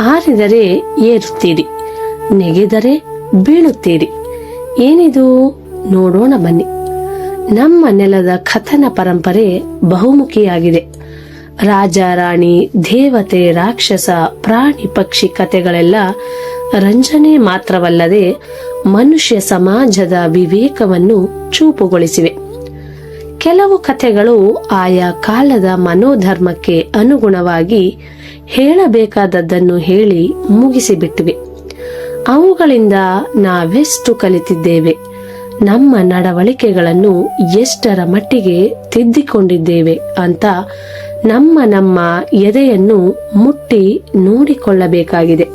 ಆರಿದರೆ ಏರುತ್ತೀರಿ, ನೆಗೆದರೆ ಬೀಳುತ್ತೀರಿ. ಏನಿದು ನೋಡೋಣ ಬನ್ನಿ. ನಮ್ಮ ನೆಲದ ಕಥನ ಪರಂಪರೆ ಬಹುಮುಖಿಯಾಗಿದೆ. ರಾಜ ರಾಣಿ, ದೇವತೆ, ರಾಕ್ಷಸ, ಪ್ರಾಣಿ ಪಕ್ಷಿ ಕಥೆಗಳೆಲ್ಲ ರಂಜನೆ ಮಾತ್ರವಲ್ಲದೆ ಮನುಷ್ಯ ಸಮಾಜದ ವಿವೇಕವನ್ನು ಚೂಪುಗೊಳಿಸಿವೆ. ಕೆಲವು ಕಥೆಗಳು ಆಯಾ ಕಾಲದ ಮನೋಧರ್ಮಕ್ಕೆ ಅನುಗುಣವಾಗಿ ಹೇಳಬೇಕಾದದ್ದನ್ನು ಹೇಳಿ ಮುಗಿಸಿಬಿಟ್ಟಿವೆ. ಅವುಗಳಿಂದ ನಾವೆಷ್ಟು ಕಲಿತಿದ್ದೇವೆ, ನಮ್ಮ ನಡವಳಿಕೆಗಳನ್ನು ಎಷ್ಟರ ಮಟ್ಟಿಗೆ ತಿದ್ದಿಕೊಂಡಿದ್ದೇವೆ ಅಂತ ನಮ್ಮ ಎದೆಯನ್ನು ಮುಟ್ಟಿ ನೋಡಿಕೊಳ್ಳಬೇಕಾಗಿದೆ.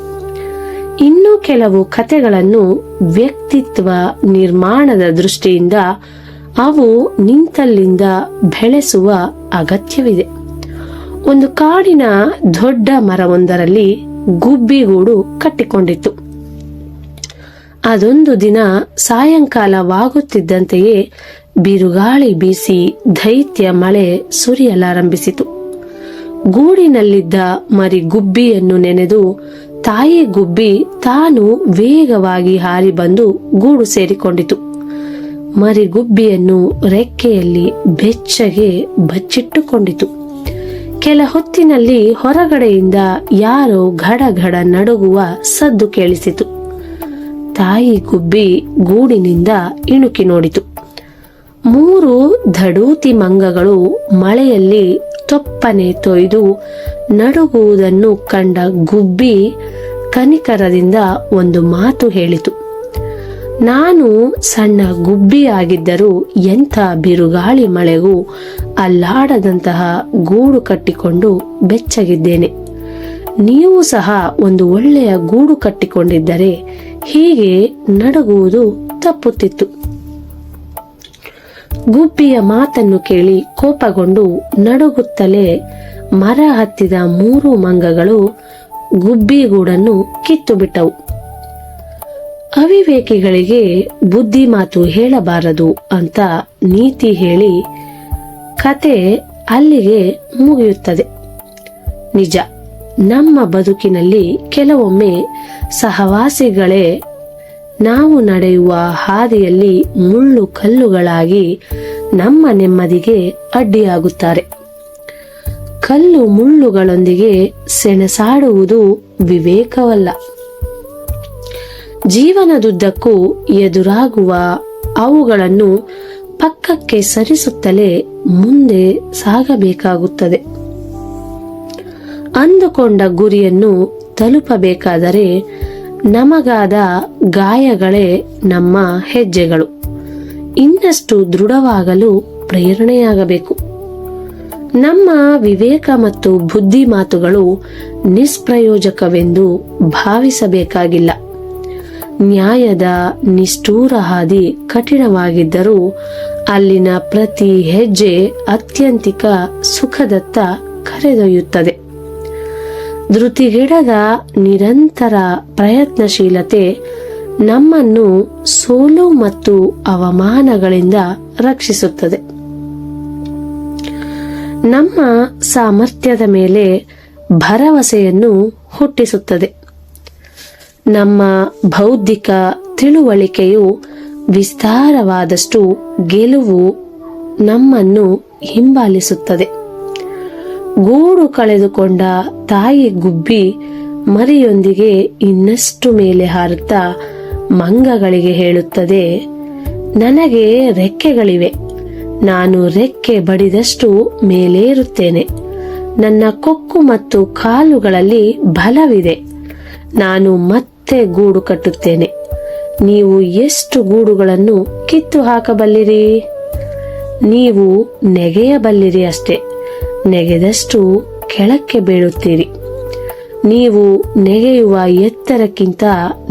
ಇನ್ನು ಕೆಲವು ಕಥೆಗಳನ್ನು ವ್ಯಕ್ತಿತ್ವ ನಿರ್ಮಾಣದ ದೃಷ್ಟಿಯಿಂದ ಅವು ನಿಂತಲ್ಲಿಂದ ಬೆಳೆಸುವ ಅಗತ್ಯವಿದೆ. ಒಂದು ಕಾಡಿನ ದೊಡ್ಡ ಮರವೊಂದರಲ್ಲಿ ಗುಬ್ಬಿಗೂಡು ಕಟ್ಟಿಕೊಂಡಿತ್ತು. ಅದೊಂದು ದಿನ ಸಾಯಂಕಾಲವಾಗುತ್ತಿದ್ದಂತೆಯೇ ಬಿರುಗಾಳಿ ಬೀಸಿ ದೈತ್ಯ ಮಳೆ ಸುರಿಯಲಾರಂಭಿಸಿತು. ಗೂಡಿನಲ್ಲಿದ್ದ ಮರಿ ಗುಬ್ಬಿಯನ್ನು ನೆನೆದು ತಾಯಿ ಗುಬ್ಬಿ ತಾನು ವೇಗವಾಗಿ ಹಾರಿ ಬಂದು ಗೂಡು ಸೇರಿಕೊಂಡಿತು. ಮರಿ ಗುಬ್ಬಿಯನ್ನು ರೆಕ್ಕೆಯಲ್ಲಿ ಬೆಚ್ಚಗೆ ಬಚ್ಚಿಟ್ಟುಕೊಂಡಿತು. ಕೆಲ ಹೊತ್ತಿನಲ್ಲಿ ಹೊರಗಡೆಯಿಂದ ಯಾರೋ ಘಡಘಡ ನಡುಗುವ ಸದ್ದು ಕೇಳಿಸಿತು. ತಾಯಿ ಗುಬ್ಬಿ ಗೂಡಿನಿಂದ ಇಣುಕಿ ನೋಡಿತು. 3 ಧಡೂತಿ ಮಂಗಗಳು ಮಳೆಯಲ್ಲಿ ತೊಪ್ಪನೆ ತೊಯ್ದು ನಡುಗುವುದನ್ನು ಕಂಡ ಗುಬ್ಬಿ ಕನಿಕರದಿಂದ ಒಂದು ಮಾತು ಹೇಳಿತು. ನಾನು ಸಣ್ಣ ಗುಬ್ಬಿಯಾಗಿದ್ದರೂ ಎಂಥ ಬಿರುಗಾಳಿ ಮಳೆಗೂ ಅಲ್ಲಾಡದಂತಹ ಗೂಡು ಕಟ್ಟಿಕೊಂಡು ಬೆಚ್ಚಗಿದ್ದೇನೆ. ನೀವು ಸಹ ಒಂದು ಒಳ್ಳೆಯ ಗೂಡು ಕಟ್ಟಿಕೊಂಡಿದ್ದರೆ ಹೀಗೆ ನಡುಗುವುದು ತಪ್ಪುತ್ತಿತ್ತು. ಗುಬ್ಬಿಯ ಮಾತನ್ನು ಕೇಳಿ ಕೋಪಗೊಂಡು ನಡುಗುತ್ತಲೇ ಮರ ಹತ್ತಿದ 3 ಮಂಗಗಳು ಗುಬ್ಬಿಗೂಡನ್ನು ಕಿತ್ತು ಬಿಟ್ಟವು. ಅವಿವೇಕಿಗಳಿಗೆ ಬುದ್ಧಿ ಮಾತು ಹೇಳಬಾರದು ಅಂತ ನೀತಿ ಹೇಳಿ ಕತೆ ಅಲ್ಲಿಗೆ ಮುಗಿಯುತ್ತದೆ. ನಿಜ, ನಮ್ಮ ಬದುಕಿನಲ್ಲಿ ಕೆಲವೊಮ್ಮೆ ಸಹವಾಸಿಗಳೇ ನಾವು ನಡೆಯುವ ಹಾದಿಯಲ್ಲಿ ಮುಳ್ಳು ಕಲ್ಲುಗಳಾಗಿ ನಮ್ಮ ನೆಮ್ಮದಿಗೆ ಅಡ್ಡಿಯಾಗುತ್ತಾರೆ. ಕಲ್ಲು ಮುಳ್ಳುಗಳೊಂದಿಗೆ ಸೆಣಸಾಡುವುದು ವಿವೇಕವಲ್ಲ. ಜೀವನದುದ್ದಕ್ಕೂ ಎದುರಾಗುವ ಅವುಗಳನ್ನು ಪಕ್ಕಕ್ಕೆ ಸರಿಸುತ್ತಲೇ ಮುಂದೆ ಸಾಗಬೇಕಾಗುತ್ತದೆ. ಅಂದುಕೊಂಡ ಗುರಿಯನ್ನು ತಲುಪಬೇಕಾದರೆ ನಮಗಾದ ಗಾಯಗಳೇ ನಮ್ಮ ಹೆಜ್ಜೆಗಳು. ಇನ್ನಷ್ಟು ದೃಢವಾಗಲು ಪ್ರೇರಣೆಯಾಗಬೇಕು. ನಮ್ಮ ವಿವೇಕ ಮತ್ತು ಬುದ್ಧಿ ಮಾತುಗಳು ನಿಷ್ಪ್ರಯೋಜಕವೆಂದು ಭಾವಿಸಬೇಕಾಗಿಲ್ಲ. ನ್ಯಾಯದ ನಿಷ್ಠೂರ ಹಾದಿ ಕಠಿಣವಾಗಿದ್ದರೂ ಅಲ್ಲಿನ ಪ್ರತಿ ಹೆಜ್ಜೆ ಅತ್ಯಂತಿಕ ಸುಖದತ್ತ ಕರೆದೊಯ್ಯುತ್ತದೆ. ಧೃತಿಗೆಡದ ನಿರಂತರ ಪ್ರಯತ್ನಶೀಲತೆ ನಮ್ಮನ್ನು ಸೋಲು ಮತ್ತು ಅವಮಾನಗಳಿಂದ ರಕ್ಷಿಸುತ್ತದೆ. ನಮ್ಮ ಸಾಮರ್ಥ್ಯದ ಮೇಲೆ ಭರವಸೆಯನ್ನು ಹುಟ್ಟಿಸುತ್ತದೆ. ನಮ್ಮ ಬೌದ್ಧಿಕ ತಿಳುವಳಿಕೆಯು ವಿಸ್ತಾರವಾದಷ್ಟು ಗೆಲುವು ನಮ್ಮನ್ನು ಹಿಂಬಾಲಿಸುತ್ತದೆ. ಗೂಡು ಕಳೆದುಕೊಂಡ ತಾಯಿ ಗುಬ್ಬಿ ಮರಿಯೊಂದಿಗೆ ಇನ್ನಷ್ಟು ಮೇಲೆ ಹಾರುತ್ತಾ ಮಂಗಗಳಿಗೆ ಹೇಳುತ್ತದೆ, ನನಗೆ ರೆಕ್ಕೆಗಳಿವೆ. ನಾನು ರೆಕ್ಕೆ ಬಡಿದಷ್ಟು ಮೇಲೇರುತ್ತೇನೆ. ನನ್ನ ಕೊಕ್ಕು ಮತ್ತು ಕಾಲುಗಳಲ್ಲಿ ಬಲವಿದೆ. ನಾನು ಮತ್ತೆ ಗೂಡು ಕಟ್ಟುತ್ತೇನೆ. ನೀವು ಎಷ್ಟು ಗೂಡುಗಳನ್ನು ಕಿತ್ತು ಹಾಕಬಲ್ಲಿರಿ? ನೀವು ನೆಗೆಯಬಲ್ಲಿರಿ ಅಷ್ಟೇ. ನೆಗೆದಷ್ಟು ಕೆಳಕ್ಕೆ ಬೀಳುತ್ತೀರಿ. ನೀವು ನೆಗೆಯುವ ಎತ್ತರಕ್ಕಿಂತ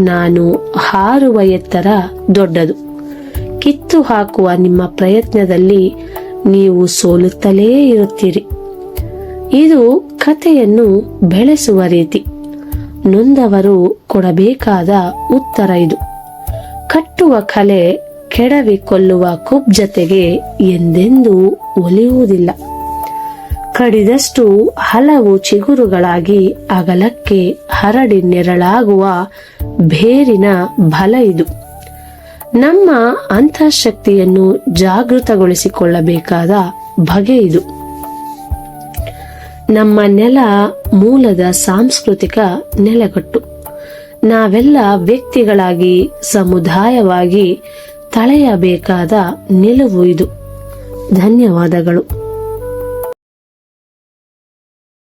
ನಾನು ಹಾರುವ ಎತ್ತರ ದೊಡ್ಡದು. ಕಿತ್ತು ಹಾಕುವ ನಿಮ್ಮ ಪ್ರಯತ್ನದಲ್ಲಿ ನೀವು ಸೋಲುತ್ತಲೇ ಇರುತ್ತೀರಿ. ಇದು ಕಥೆಯನ್ನು ಬೆಳೆಸುವ ರೀತಿ. ನೊಂದವರು ಕೊಡಬೇಕಾದ ಉತ್ತರ ಇದು. ಕಟ್ಟುವ ಕಲೆ ಕೆಡವಿ ಕೊಲ್ಲುವ ಕುಬ್ಜತೆಗೆ ಎಂದೆಂದೂ ಒಲಿಯುವುದಿಲ್ಲ. ಕಡಿದಷ್ಟು ಹಲವು ಚಿಗುರುಗಳಾಗಿ ಅಗಲಕ್ಕೆ ಹರಡಿ ನೆರಳಾಗುವ ಬೇರಿನ ಬಲ ಇದು. ನಮ್ಮ ಅಂತಃಶಕ್ತಿಯನ್ನು ಜಾಗೃತಗೊಳಿಸಿಕೊಳ್ಳಬೇಕಾದ ಬಗೆ ಇದು. ನಮ್ಮ ನೆಲ ಮೂಲದ ಸಾಂಸ್ಕೃತಿಕ ನೆಲೆಗಟ್ಟು. ನಾವೆಲ್ಲ ವ್ಯಕ್ತಿಗಳಾಗಿ ಸಮುದಾಯವಾಗಿ ತಳೆಯಬೇಕಾದ ನಿಲುವು ಇದು. ಧನ್ಯವಾದಗಳು.